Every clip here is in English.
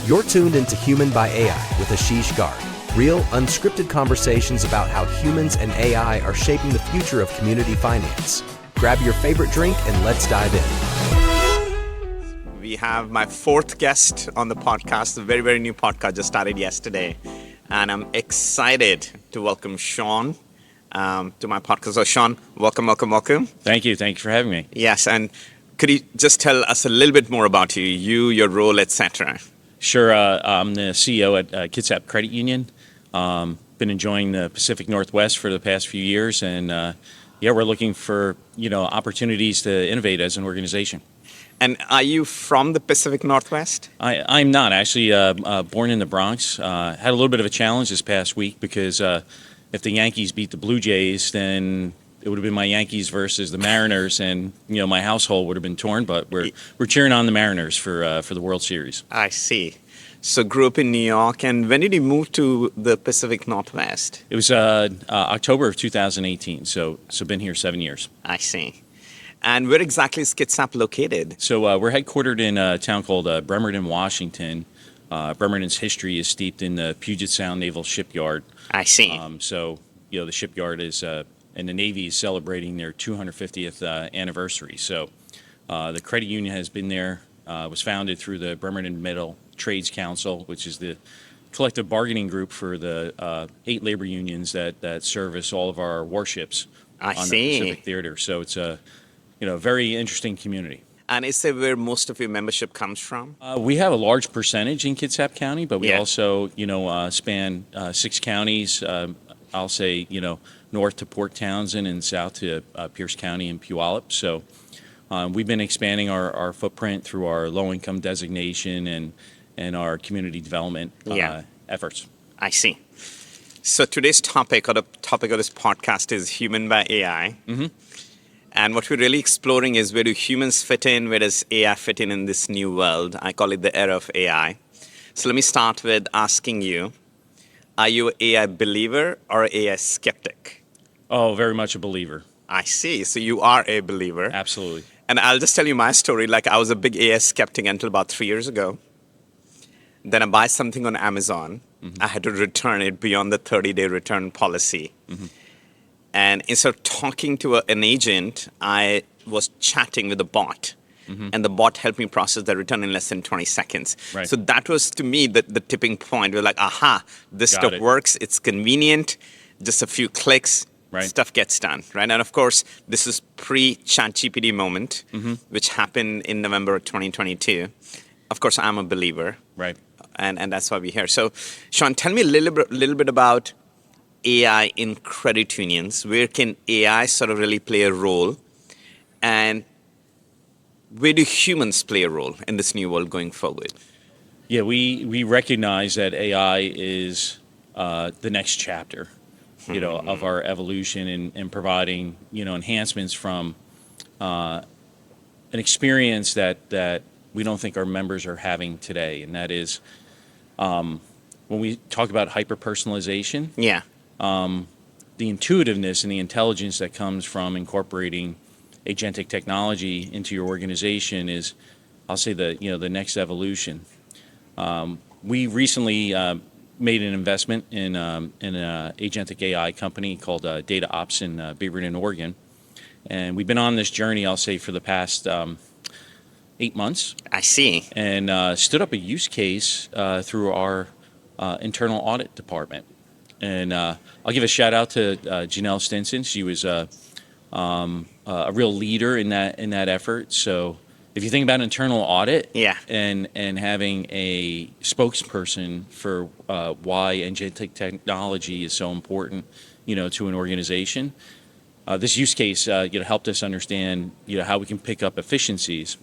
You're tuned into Human by AI with Ashish Garg. Real, unscripted conversations about how humans and AI are shaping the future of community finance. Grab your favorite drink and let's dive in. We have my fourth guest on the podcast, a very, very new podcast, just started yesterday. And I'm excited to welcome Shawn to my podcast. So Shawn, welcome. Thank you for having me. Yes, and could you just tell us a little bit more about you, your role, etc.? Sure, I'm the CEO at Kitsap Credit Union. Been enjoying the Pacific Northwest for the past few years, and we're looking for opportunities to innovate as an organization. And are you from the Pacific Northwest? I'm not actually born in the Bronx. Had a little bit of a challenge this past week because if the Yankees beat the Blue Jays, then it would have been my Yankees versus the Mariners, and my household would have been torn. But we're cheering on the Mariners for the World Series. I see. So grew up in New York, and when did you move to the Pacific Northwest? It was October of 2018. So been here 7 years. I see. And where exactly is Kitsap located? So we're headquartered in a town called Bremerton, Washington. Bremerton's history is steeped in the Puget Sound Naval Shipyard. I see. The shipyard is, and the Navy is celebrating their 250th anniversary. So the credit union has been there, was founded through the Bremerton Metal Trades Council, which is the collective bargaining group for the 8 labor unions that service all of our warships on the Pacific Theater. So it's a very interesting community. And is that where most of your membership comes from? We have a large percentage in Kitsap County, but we also, span 6 counties. I'll say, north to Port Townsend and south to Pierce County and Puyallup. So we've been expanding our footprint through our low-income designation and our community development efforts. I see. So today's topic, or the topic of this podcast, is Human by AI. Mm-hmm. And what we're really exploring is, where do humans fit in? Where does AI fit in this new world? I call it the era of AI. So let me start with asking you, are you an AI believer or an AI skeptic? Oh, very much a believer. I see. So you are a believer. Absolutely. And I'll just tell you my story. Like, I was a big AI skeptic until about 3 years ago. Then I buy something on Amazon. Mm-hmm. I had to return it beyond the 30-day return policy. Mm-hmm. And instead of talking to an agent, I was chatting with a bot. Mm-hmm. And the bot helped me process the return in less than 20 seconds. Right. So that was, to me, the tipping point. We're like, aha, this stuff works. It's convenient. Just a few clicks, stuff gets done. Right? And of course, this is pre-ChatGPT moment, which happened in November of 2022. Of course, I'm a believer. Right. And that's why we're here. So, Shawn, tell me a little bit about AI in credit unions. Where can AI sort of really play a role? And where do humans play a role in this new world going forward? Yeah, we recognize that AI is the next chapter, of our evolution in providing, enhancements from an experience that we don't think our members are having today. And that is, when we talk about hyper-personalization, the intuitiveness and the intelligence that comes from incorporating agentic technology into your organization is, I'll say, the next evolution. We recently made an investment in an agentic AI company called Data Ops in Beaverton, Oregon. And we've been on this journey, I'll say, for the past 8 months. I see. And stood up a use case through our internal audit department. And I'll give a shout out to Janelle Stinson. She was a real leader in that effort. So if you think about internal audit and having a spokesperson for why agentic technology is so important, to an organization, this use case helped us understand how we can pick up efficiencies.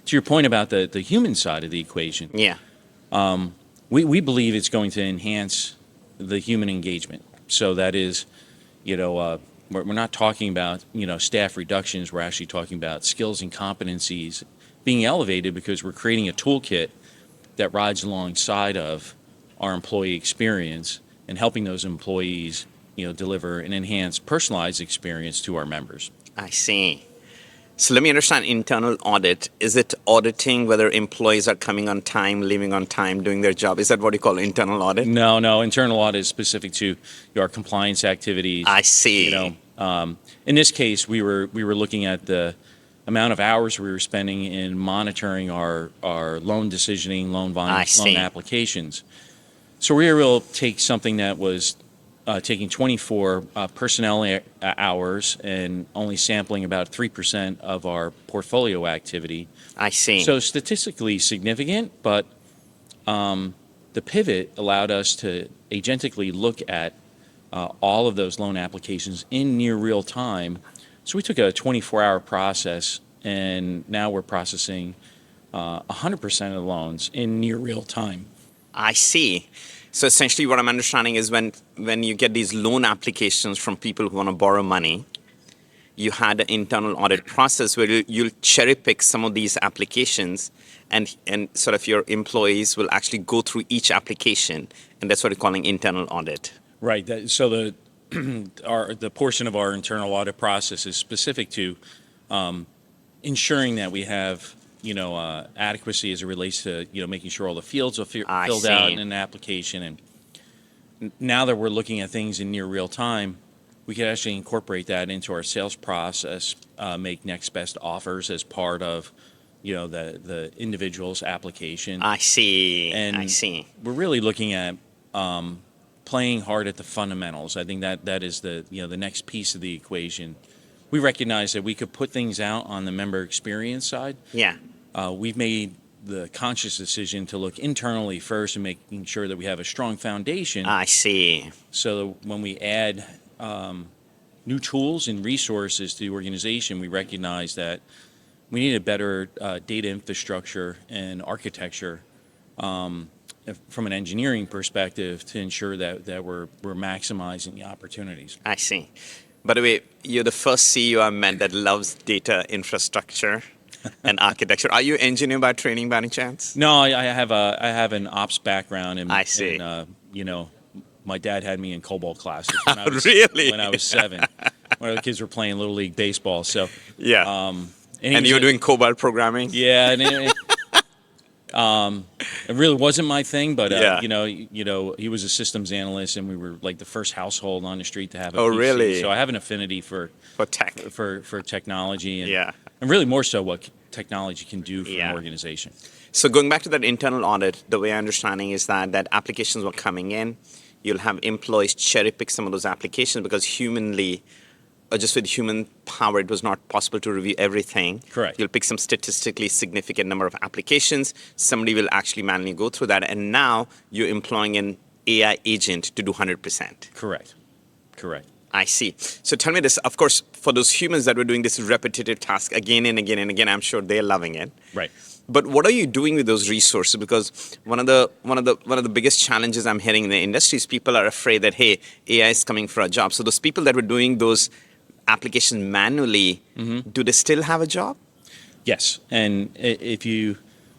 To your point about the human side of the equation, we believe it's going to enhance the human engagement. So that is, we're not talking about, staff reductions. We're actually talking about skills and competencies being elevated because we're creating a toolkit that rides alongside of our employee experience and helping those employees, deliver an enhanced personalized experience to our members. I see. So let me understand internal audit. Is it auditing whether employees are coming on time, leaving on time, doing their job? Is that what you call internal audit? No. Internal audit is specific to our compliance activities. I see. In this case, we were looking at the amount of hours we were spending in monitoring our loan decisioning, loan applications. So we were able to take something that was taking 24 personnel hours and only sampling about 3% of our portfolio activity. I see. So statistically significant, but the pivot allowed us to agentically look at all of those loan applications in near real time. So we took a 24-hour process, and now we're processing 100% of the loans in near real time. I see. So essentially what I'm understanding is when you get these loan applications from people who want to borrow money, you had an internal audit process where you'll cherry pick some of these applications and sort of your employees will actually go through each application, and that's what we're calling internal audit. Right. So the portion of our internal audit process is specific to ensuring that we have adequacy as it relates to making sure all the fields are filled out in an application. And now that we're looking at things in near real time, we can actually incorporate that into our sales process, make next best offers as part of the individual's application. I see. And I see. We're really looking at playing hard at the fundamentals. I think that is the next piece of the equation. We recognize that we could put things out on the member experience side. Yeah. We've made the conscious decision to look internally first and making sure that we have a strong foundation. I see. So when we add new tools and resources to the organization, we recognize that we need a better data infrastructure and architecture from an engineering perspective to ensure that we're maximizing the opportunities. I see. By the way, you're the first CEO I met that loves data infrastructure and architecture. Are you an engineer by training by any chance? No, I have an ops background. And, I see. And, my dad had me in COBOL classes when I was Really? when I was 7. When the kids were playing Little League baseball. So yeah. And you were doing COBOL programming? Yeah. And it really wasn't my thing, but he was a systems analyst, and we were like the first household on the street to have a PC. Really? So I have an affinity for tech, for technology, and and really more so what technology can do for an organization. So going back to that internal audit, the way I'm understanding is that applications were coming in. You'll have employees cherry pick some of those applications because humanly, or just with human power, it was not possible to review everything. Correct. You'll pick some statistically significant number of applications. Somebody will actually manually go through that. And now you're employing an AI agent to do 100%. Correct. I see. So tell me this, of course, for those humans that were doing this repetitive task again and again and again, I'm sure they're loving it. Right. But what are you doing with those resources? Because one of the biggest challenges I'm hearing in the industry is people are afraid that, hey, AI is coming for a job. So those people that were doing those applications manually, do they still have a job? Yes. And if you,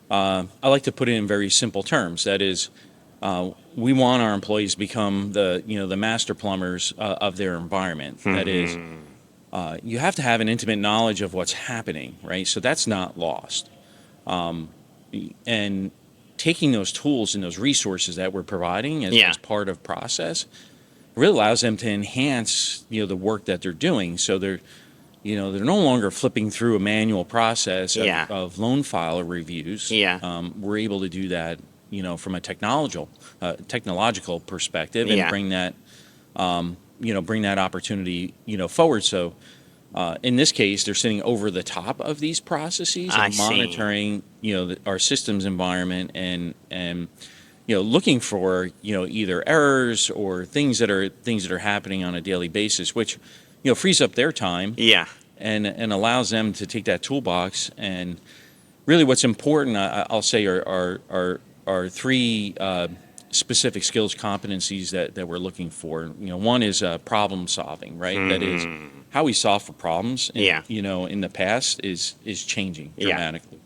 I like to put it in very simple terms. That is, we want our employees to become the master plumbers of their environment. Mm-hmm. That is, you have to have an intimate knowledge of what's happening, right? So that's not lost. And taking those tools and those resources that we're providing as part of process really allows them to enhance the work that they're doing. So they're no longer flipping through a manual process of loan file reviews. We're able to do that from a technological perspective and bring that opportunity opportunity forward. So in this case, they're sitting over the top of these processes and monitoring our systems environment and looking for either errors or things that are happening on a daily basis, which frees up their time and allows them to take that toolbox. And really, what's important, I'll say, are 3 specific skills competencies that we're looking for. One is problem solving, right? Mm-hmm. That is how we solve for problems. And, in the past is changing dramatically.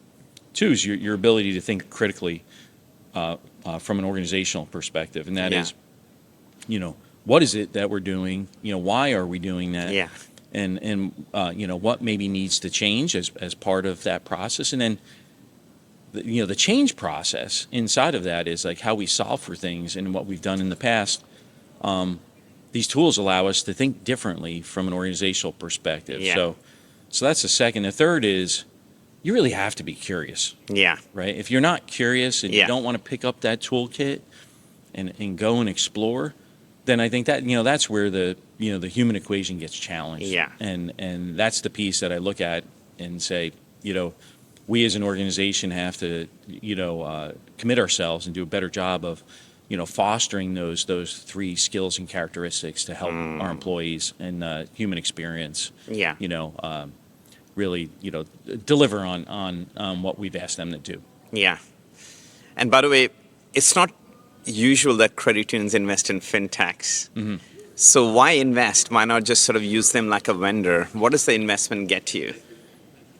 2 is your ability to think critically from an organizational perspective, and that is, what is it that we're doing? Why are we doing that? and what maybe needs to change as part of that process. And then the change process inside of that is like how we solve for things and what we've done in the past. These tools allow us to think differently from an organizational perspective. Yeah. So that's the second. The third is you really have to be curious, Yeah. right? If you're not curious and Yeah. you don't want to pick up that toolkit and go and explore, then I think that that's where the human equation gets challenged. Yeah. And that's the piece that I look at and say, we as an organization have to commit ourselves and do a better job of fostering those three skills and characteristics to help our employees and human experience. Yeah. Really deliver on what we've asked them to do. Yeah. And by the way, it's not usual that credit unions invest in fintechs. Mm-hmm. So why invest? Why not just sort of use them like a vendor? What does the investment get you?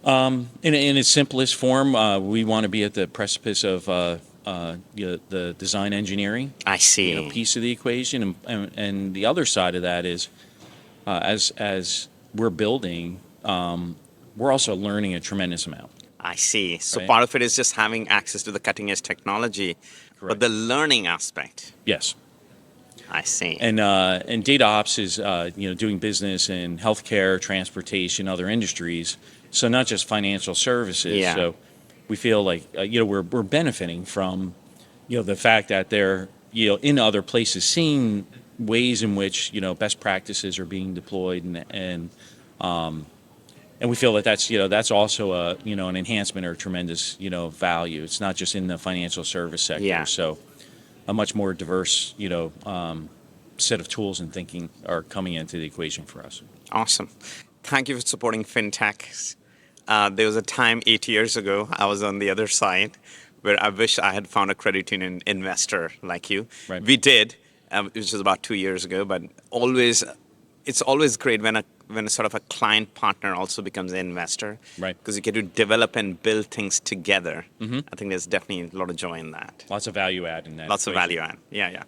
In its simplest form, we want to be at the precipice of the design engineering I see. piece of the equation, and the other side of that is as we're building, we're also learning a tremendous amount. I see. So Right. part of it is just having access to the cutting edge technology, Correct. but the learning aspect. Yes. I see. And data ops is doing business in healthcare, transportation, other industries. So not just financial services. Yeah. So we feel like we're benefiting from the fact that they're in other places seeing ways in which best practices are being deployed and we feel that that's also an enhancement or a tremendous value. It's not just in the financial service sector. Yeah. So a much more diverse set of tools and thinking are coming into the equation for us. Awesome. Thank you for supporting fintechs. There was a time 8 years ago, I was on the other side, where I wish I had found a credit union investor like you. Right. We did, which was about 2 years ago, but it's always great when a sort of a client partner also becomes an investor. Right. Because you get to develop and build things together. Mm-hmm. I think there's definitely a lot of joy in that. Lots of value add in that. Lots of equation. value add. Yeah.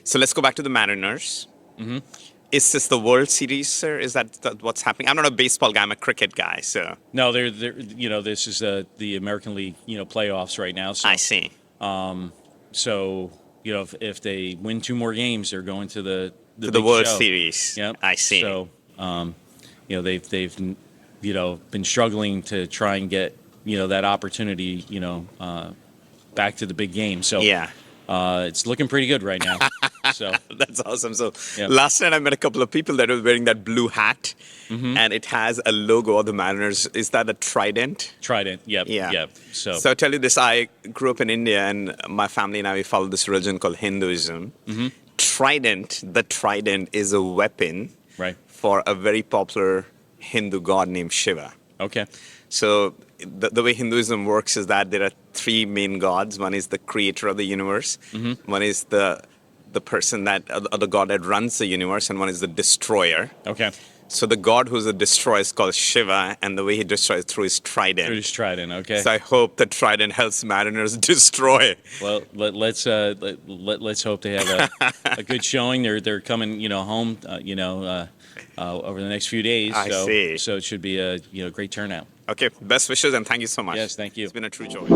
So let's go back to the Mariners. Mm-hmm. Is this the World Series, sir? Is that what's happening? I'm not a baseball guy. I'm a cricket guy. So No, they're this is the American League playoffs right now. So, I see. So if they win 2 more games, they're going to the To the big World show. Series. Yep. I see. So they've been struggling to try and get that opportunity back to the big game. So Yeah. it's looking pretty good right now. So That's awesome. So Yeah. last night I met a couple of people that were wearing that blue hat, Mm-hmm. and it has a logo of the Mariners. Is that a trident? Trident. Yep. Yeah. Yep. So So I'll tell you this, I grew up in India, and my family and I, we follow this religion called Hinduism. Mm-hmm. The trident is a weapon right. for a very popular Hindu god named Shiva. Okay. So the way Hinduism works is that there are 3 main gods. One is the creator of the universe. Mm-hmm. One is the person or the god that runs the universe, and one is the destroyer. Okay. So the god who's a destroyer is called Shiva, and the way he destroys through his trident. Through this trident. Okay. So I hope the trident helps Mariners destroy. Well, let's hope they have a good showing. They're coming, home, over the next few days. I see. So it should be a great turnout. Okay, best wishes and thank you so much. Yes, thank you. It's been a true joy.